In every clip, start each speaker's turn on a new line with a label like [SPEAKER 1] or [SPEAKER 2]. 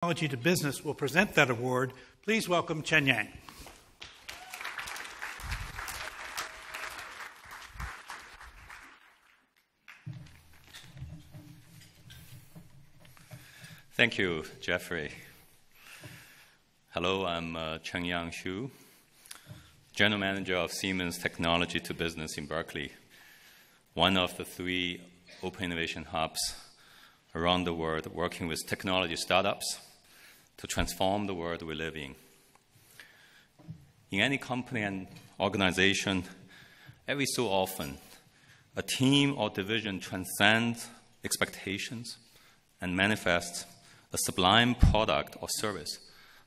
[SPEAKER 1] Technology to Business will present that award. Please welcome Chen Yang.
[SPEAKER 2] Thank you, Geoffrey. Hello, I'm Chen Yang Xu, General Manager of Siemens Technology to Business in Berkeley, one of the 3 open innovation hubs around the world working with technology startups to transform the world we live in. In any company and organization, every so often, a team or division transcends expectations and manifests a sublime product or service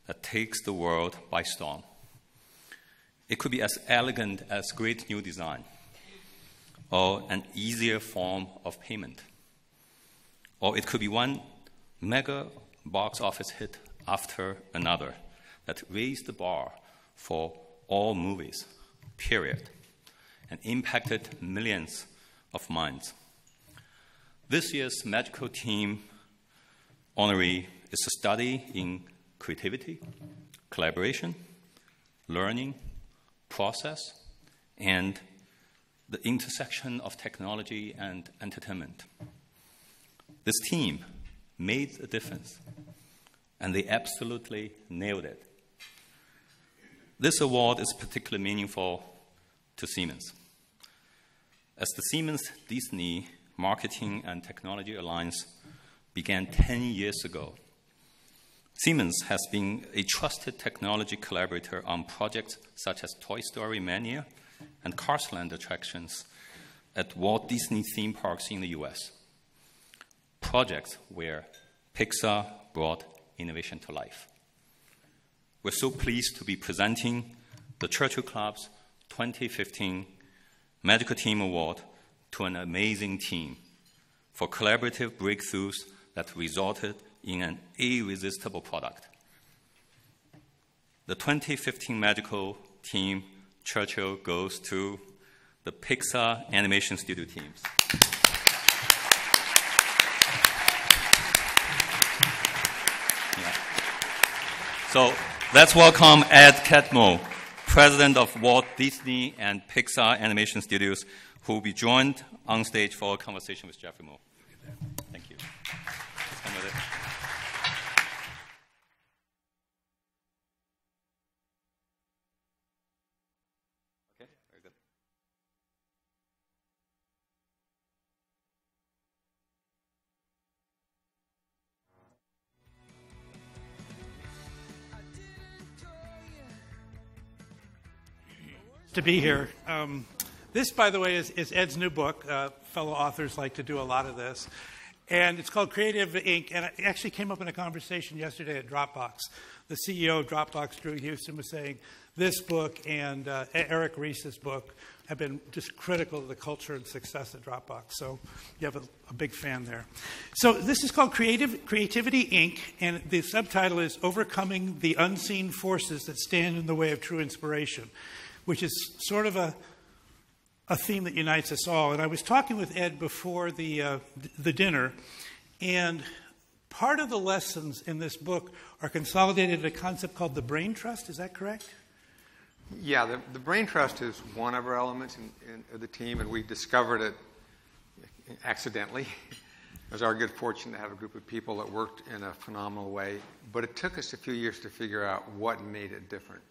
[SPEAKER 2] that takes the world by storm. It could be as elegant as great new design, or an easier form of payment. Or it could be one mega box office hit after another that raised the bar for all movies, period, and impacted millions of minds. This year's Magical Team honoree is a study in creativity, collaboration, learning, process, and the intersection of technology and entertainment. This team made a difference, and they absolutely nailed it. This award is particularly meaningful to Siemens. As the Siemens-Disney Marketing and Technology Alliance began 10 years ago, Siemens has been a trusted technology collaborator on projects such as Toy Story Mania and Cars Land attractions at Walt Disney theme parks in the US. Projects where Pixar brought innovation to life. We're so pleased to be presenting the Churchill Club's 2015 Magical Team Award to an amazing team for collaborative breakthroughs that resulted in an irresistible product. The 2015 Magical Team Churchill goes to the Pixar Animation Studio teams. So let's welcome Ed Catmull, President of Walt Disney and Pixar Animation Studios, who will be joined on stage for a conversation with Geoffrey Moore. Thank you. Let's come with it. Okay, very good.
[SPEAKER 1] To be here. This, by the way, is Ed's new book. Fellow authors like to do a lot of this. And it's called Creative Inc. And it actually came up in a conversation yesterday at Dropbox. The CEO of Dropbox, Drew Houston, was saying this book and Eric Ries's book have been just critical to the culture and success at Dropbox. So you have a big fan there. So this is called Creativity Inc. And the subtitle is Overcoming the Unseen Forces That Stand in the Way of True Inspiration, which is sort of a theme that unites us all. And I was talking with Ed before the dinner, and part of the lessons in this book are consolidated in a concept called the brain trust. Is that correct?
[SPEAKER 3] Yeah, the brain trust is one of our elements in the team, and we discovered it accidentally. It was our good fortune to have a group of people that worked in a phenomenal way, but it took us a few years to figure out what made it different.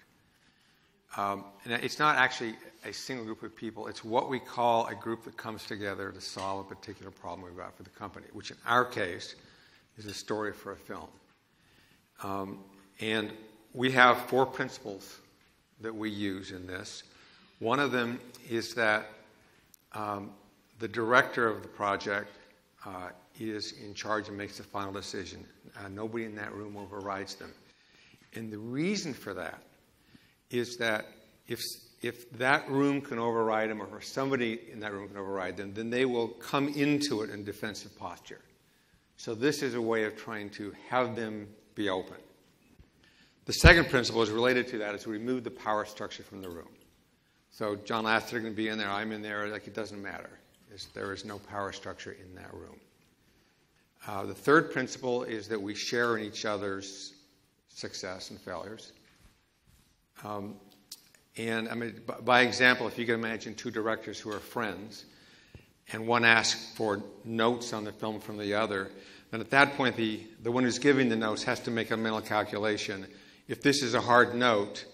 [SPEAKER 3] And it's not actually a single group of people. It's what we call a group that comes together to solve a particular problem we've got for the company, which in our case is a story for a film. And we have 4 principles that we use in this. One of them is that the director of the project is in charge and makes the final decision. Nobody in that room overrides them. And the reason for that is that if that room can override them, or somebody in that room can override them, then they will come into it in defensive posture. So this is a way of trying to have them be open. The second principle is related to that, is remove the power structure from the room. So John Lasseter can be in there, I'm in there, like it doesn't matter. There is no power structure in that room. The third principle is that we share in each other's success and failures. And I mean, by example, if you can imagine two directors who are friends, and one asks for notes on the film from the other, then at that point, the one who's giving the notes has to make a mental calculation. If this is a hard note,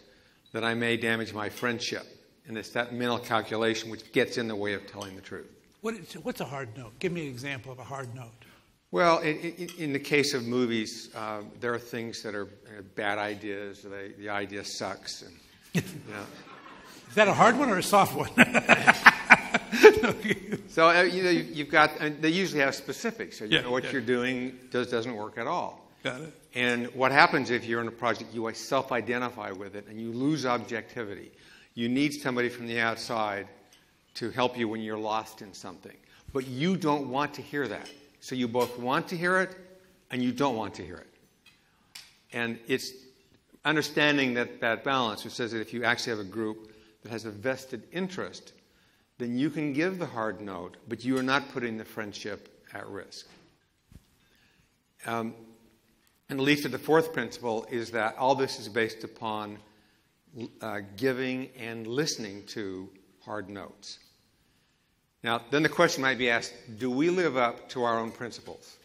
[SPEAKER 3] then I may damage my friendship. And it's that mental calculation which gets in the way of telling the truth.
[SPEAKER 1] What's a hard note? Give me an example of a hard note.
[SPEAKER 3] Well, in the case of movies, there are things that are bad ideas. The idea sucks. And, you know.
[SPEAKER 1] Is that a hard one or a soft one?
[SPEAKER 3] So you've got. And they usually have specifics. So you know what you're doing doesn't work at all.
[SPEAKER 1] Got it.
[SPEAKER 3] And what happens if you're in a project, you self-identify with it, and you lose objectivity. You need somebody from the outside to help you when you're lost in something. But you don't want to hear that. So you both want to hear it, and you don't want to hear it. And it's understanding that balance, which says that if you actually have a group that has a vested interest, then you can give the hard note, but you are not putting the friendship at risk. And at least the fourth principle is that all this is based upon giving and listening to hard notes. Now, then the question might be asked, do we live up to our own principles?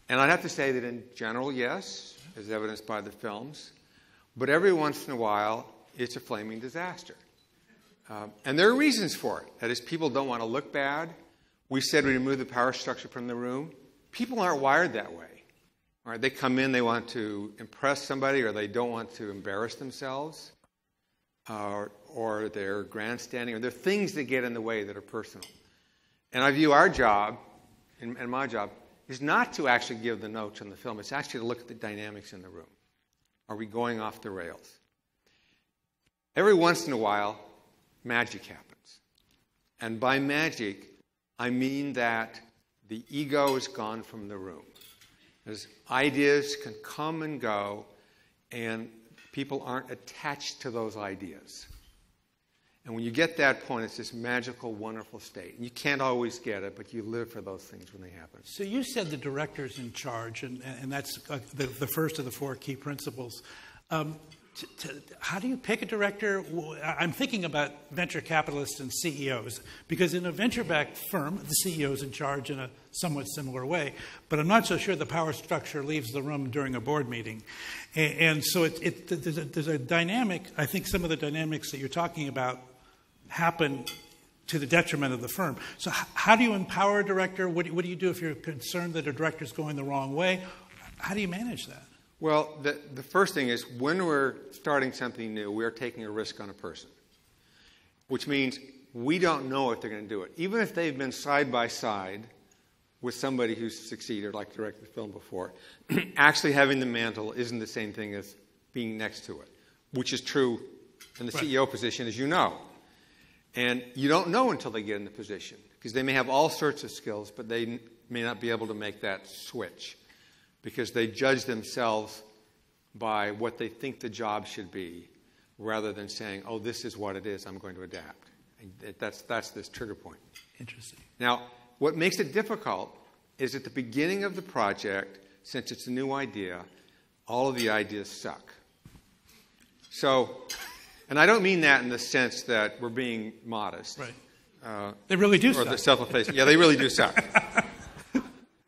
[SPEAKER 3] And I'd have to say that in general, yes, as evidenced by the films. But every once in a while, it's a flaming disaster. And there are reasons for it. That is, people don't want to look bad. We said we remove the power structure from the room. People aren't wired that way. All right, they come in, they want to impress somebody, or they don't want to embarrass themselves, or they're grandstanding, or there are things that get in the way that are personal. And I view our job, and my job, is not to actually give the notes on the film. It's actually to look at the dynamics in the room. Are we going off the rails? Every once in a while, magic happens. And by magic, I mean that the ego is gone from the room. As ideas can come and go, and people aren't attached to those ideas. And when you get that point, it's this magical, wonderful state. And you can't always get it, but you live for those things when they happen.
[SPEAKER 1] So you said the director's in charge, and that's the first of the four key principles. How do you pick a director? I'm thinking about venture capitalists and CEOs, because in a venture-backed firm, the CEO is in charge in a somewhat similar way, but I'm not so sure the power structure leaves the room during a board meeting. And so there's a dynamic. I think some of the dynamics that you're talking about happen to the detriment of the firm. So how do you empower a director? What do you do if you're concerned that a director's going the wrong way? How do you manage that?
[SPEAKER 3] Well, the first thing is when we're starting something new, we're taking a risk on a person, which means we don't know if they're going to do it. Even if they've been side by side with somebody who's succeeded, like directed the film before, actually having the mantle isn't the same thing as being next to it, which is true in the CEO position, as you know. And you don't know until they get in the position, because they may have all sorts of skills, but they may not be able to make that switch, because they judge themselves by what they think the job should be, rather than saying, oh, this is what it is, I'm going to adapt. And that's this trigger point.
[SPEAKER 1] Interesting.
[SPEAKER 3] Now, what makes it difficult is at the beginning of the project, since it's a new idea, all of the ideas suck. So, and I don't mean that in the sense that we're being modest.
[SPEAKER 1] Right. They really do suck.
[SPEAKER 3] Or the self-effacing. Yeah, they really do suck.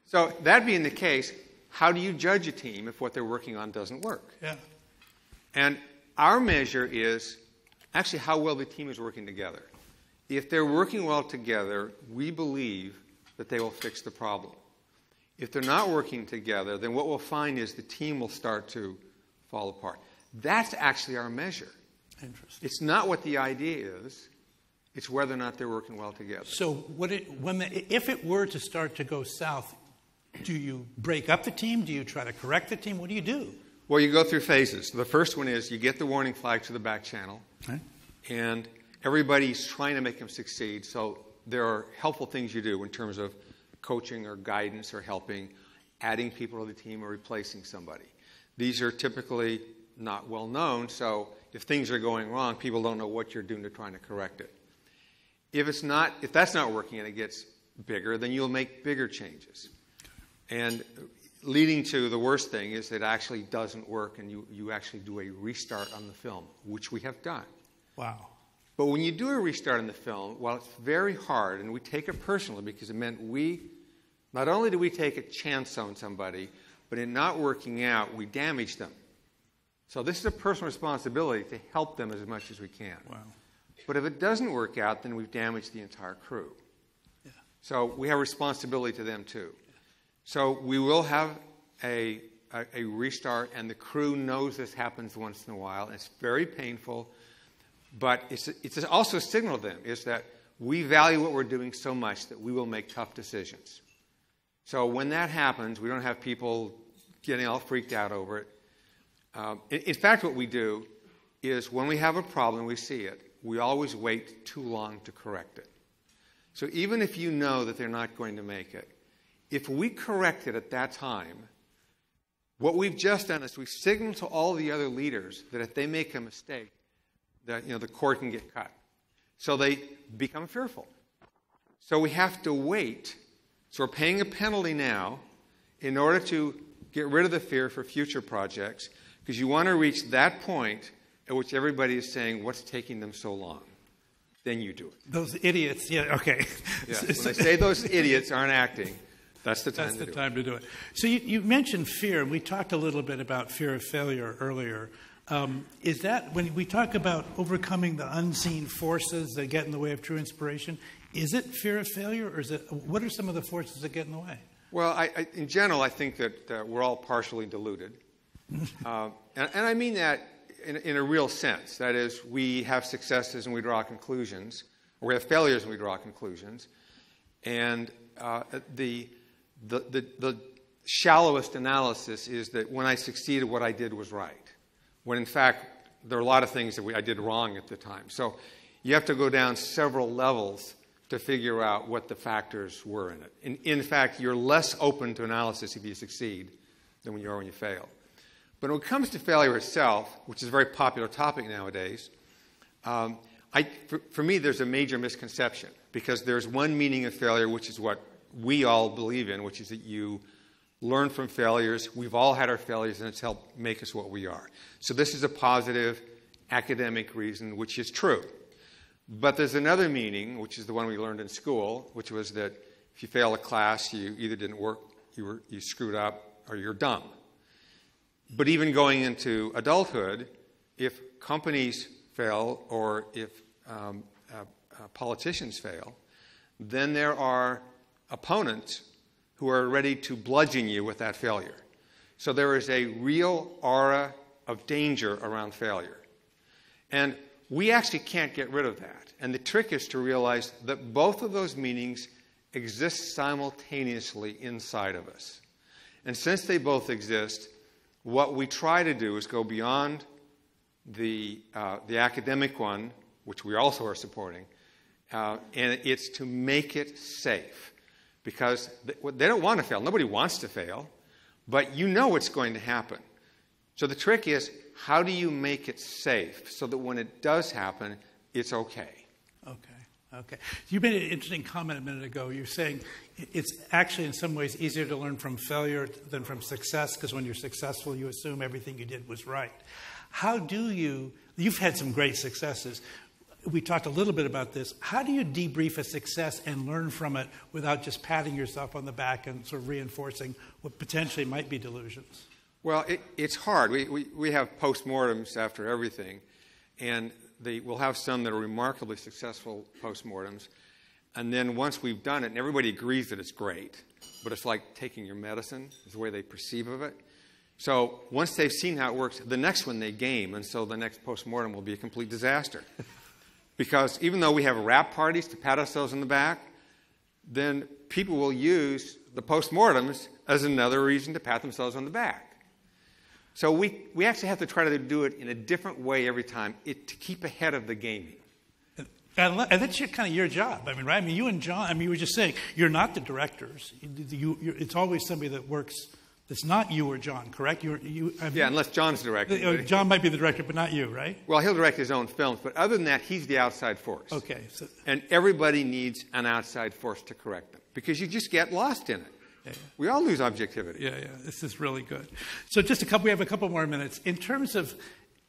[SPEAKER 3] So, that being the case, how do you judge a team if what they're working on doesn't work?
[SPEAKER 1] Yeah.
[SPEAKER 3] And our measure is actually how well the team is working together. If they're working well together, we believe that they will fix the problem. If they're not working together, then what we'll find is the team will start to fall apart. That's actually our measure.
[SPEAKER 1] Interesting.
[SPEAKER 3] It's not what the idea is. It's whether or not they're working well together.
[SPEAKER 1] So if it were to start to go south, do you break up the team? Do you try to correct the team? What do you do?
[SPEAKER 3] Well, you go through phases. The first one is you get the warning flag to the back channel, and everybody's trying to make them succeed. So there are helpful things you do in terms of coaching or guidance or helping, adding people to the team or replacing somebody. These are typically not well known, so if things are going wrong, people don't know what you're doing to trying to correct it. If that's not working and it gets bigger, then you'll make bigger changes. And leading to the worst thing is that it actually doesn't work, and you actually do a restart on the film, which we have done.
[SPEAKER 1] Wow.
[SPEAKER 3] But when you do a restart on the film, while it's very hard, and we take it personally because it meant not only do we take a chance on somebody, but in not working out, we damage them. So this is a personal responsibility to help them as much as we can.
[SPEAKER 1] Wow.
[SPEAKER 3] But if it doesn't work out, then we've damaged the entire crew.
[SPEAKER 1] Yeah.
[SPEAKER 3] So we have responsibility to them too. So we will have a restart, and the crew knows this happens once in a while. It's very painful, but it's also a signal to them, is that we value what we're doing so much that we will make tough decisions. So when that happens, we don't have people getting all freaked out over it. In fact, what we do is when we have a problem, we see it, we always wait too long to correct it. So even if you know that they're not going to make it, if we correct it at that time, what we've just done is we've signaled to all the other leaders that if they make a mistake, that the cord can get cut. So they become fearful. So we have to wait. So we're paying a penalty now in order to get rid of the fear for future projects, because you want to reach that point at which everybody is saying, what's taking them so long? Then you do it.
[SPEAKER 1] Those idiots, yeah, okay.
[SPEAKER 3] Yes, when I say those idiots aren't acting, that's the time
[SPEAKER 1] That's
[SPEAKER 3] to
[SPEAKER 1] the
[SPEAKER 3] do
[SPEAKER 1] time to do it. So you mentioned fear, and we talked a little bit about fear of failure earlier. Is that, when we talk about overcoming the unseen forces that get in the way of true inspiration, is it fear of failure, or is it, what are some of the forces that get in the way?
[SPEAKER 3] Well, in general, I think that we're all partially deluded. And I mean that in a real sense. That is, we have successes and we draw conclusions, or we have failures and we draw conclusions. And the shallowest analysis is that when I succeeded, what I did was right. When in fact, there are a lot of things that I did wrong at the time. So you have to go down several levels to figure out what the factors were in it. In fact, you're less open to analysis if you succeed than when you are when you fail. But when it comes to failure itself, which is a very popular topic nowadays, for me, there's a major misconception, because there's one meaning of failure, which is what we all believe in, which is that you learn from failures. We've all had our failures, and it's helped make us what we are. So this is a positive academic reason, which is true. But there's another meaning, which is the one we learned in school, which was that if you fail a class, you either didn't work, you screwed up, or you're dumb. But even going into adulthood, if companies fail or if politicians fail, then there are opponents who are ready to bludgeon you with that failure. So there is a real aura of danger around failure. And we actually can't get rid of that. And the trick is to realize that both of those meanings exist simultaneously inside of us. And since they both exist, what we try to do is go beyond the academic one, which we also are supporting, and it's to make it safe. Because they don't want to fail. Nobody wants to fail, but you know what's going to happen. So the trick is, how do you make it safe so that when it does happen, it's okay?
[SPEAKER 1] Okay. You made an interesting comment a minute ago. You're saying it's actually in some ways easier to learn from failure than from success, because when you're successful, you assume everything you did was right. How do you've had some great successes. We talked a little bit about this. How do you debrief a success and learn from it without just patting yourself on the back and sort of reinforcing what potentially might be delusions?
[SPEAKER 3] Well, it's hard. We have postmortems after everything, and we'll have some that are remarkably successful postmortems. And then once we've done it, and everybody agrees that it's great, but it's like taking your medicine, is the way they perceive of it. So once they've seen how it works, the next one they game, and so the next postmortem will be a complete disaster. Because even though we have wrap parties to pat ourselves on the back, then people will use the postmortems as another reason to pat themselves on the back. So we actually have to try to do it in a different way every time to keep ahead of the gaming.
[SPEAKER 1] And that's kind of your job. I mean, right? I mean, you and John, you were just saying, you're not the directors. It's always somebody that works that's not you or John, correct?
[SPEAKER 3] Yeah, unless John's directing.
[SPEAKER 1] John might be the director, but not you, right?
[SPEAKER 3] Well, he'll direct his own films, but other than that, he's the outside force.
[SPEAKER 1] Okay.
[SPEAKER 3] And everybody needs an outside force to correct them, because you just get lost in it. We all lose objectivity.
[SPEAKER 1] Yeah. This is really good. So we have a couple more minutes. In terms of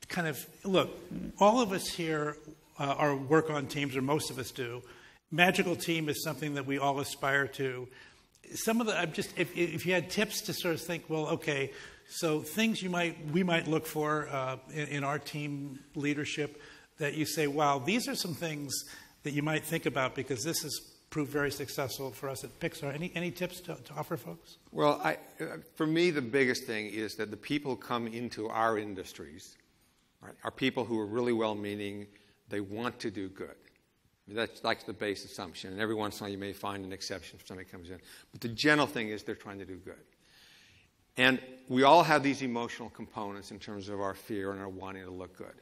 [SPEAKER 1] kind of, look, all of us here are work on teams, or most of us do. Magical team is something that we all aspire to. Some of the, if you had tips to sort of think, well, okay, so things we might look for in our team leadership that you say, wow, these are some things that you might think about because this has proved very successful for us at Pixar. Any tips to offer folks?
[SPEAKER 3] Well, for me, the biggest thing is that the people who come into our industries, right, are people who are really well-meaning. They want to do good. I mean, that's like the base assumption. And every once in a while you may find an exception if somebody comes in. But the general thing is they're trying to do good. And we all have these emotional components in terms of our fear and our wanting to look good.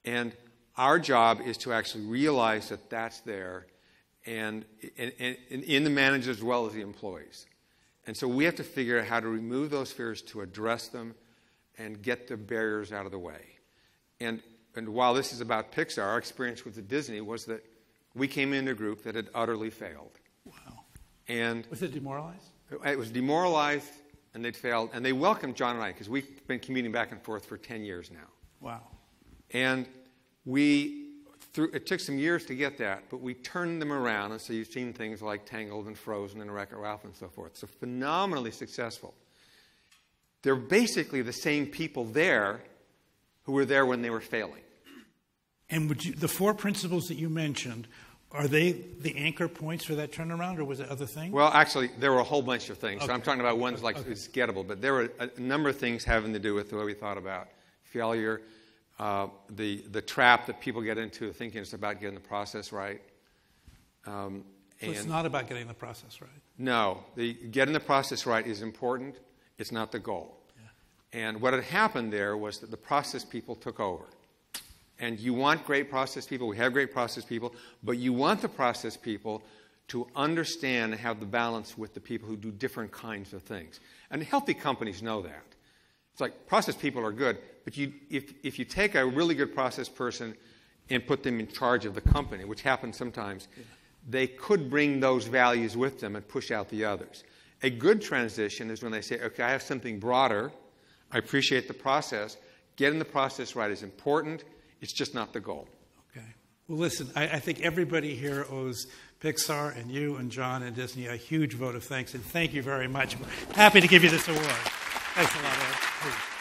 [SPEAKER 3] And our job is to actually realize that that's there and in the managers as well as the employees. And so we have to figure out how to remove those fears, to address them, and get the barriers out of the way. And while this is about Pixar, our experience with the Disney was that we came into a group that had utterly failed.
[SPEAKER 1] Wow.
[SPEAKER 3] And
[SPEAKER 1] was it demoralized?
[SPEAKER 3] It was demoralized, and they'd failed. And they welcomed John and I, because we've been commuting back and forth for 10 years now.
[SPEAKER 1] Wow.
[SPEAKER 3] And it took some years to get that, but we turned them around. And so you've seen things like Tangled and Frozen and Wreck-It Ralph and so forth. So phenomenally successful. They're basically the same people there who were there when they were failing.
[SPEAKER 1] And the 4 principles that you mentioned, are they the anchor points for that turnaround, or was it other things?
[SPEAKER 3] Well, actually, there were a whole bunch of things.
[SPEAKER 1] Okay.
[SPEAKER 3] So I'm talking about ones like it's gettable, but there were a number of things having to do with the way we thought about failure, the trap that people get into thinking it's about getting the process right.
[SPEAKER 1] So it's not about getting the process right.
[SPEAKER 3] No, getting the process right is important. It's not the goal. Yeah. And what had happened there was that the process people took over. And you want great process people. We have great process people. But you want the process people to understand and have the balance with the people who do different kinds of things. And healthy companies know that. It's like process people are good, but if you take a really good process person and put them in charge of the company, which happens sometimes, they could bring those values with them and push out the others. A good transition is when they say, okay, I have something broader. I appreciate the process. Getting the process right is important. It's just not the goal.
[SPEAKER 1] Okay. Well, listen, I think everybody here owes Pixar and you and John and Disney a huge vote of thanks, and thank you very much. I'm happy to give you this award. Thanks a lot, Ed. Please.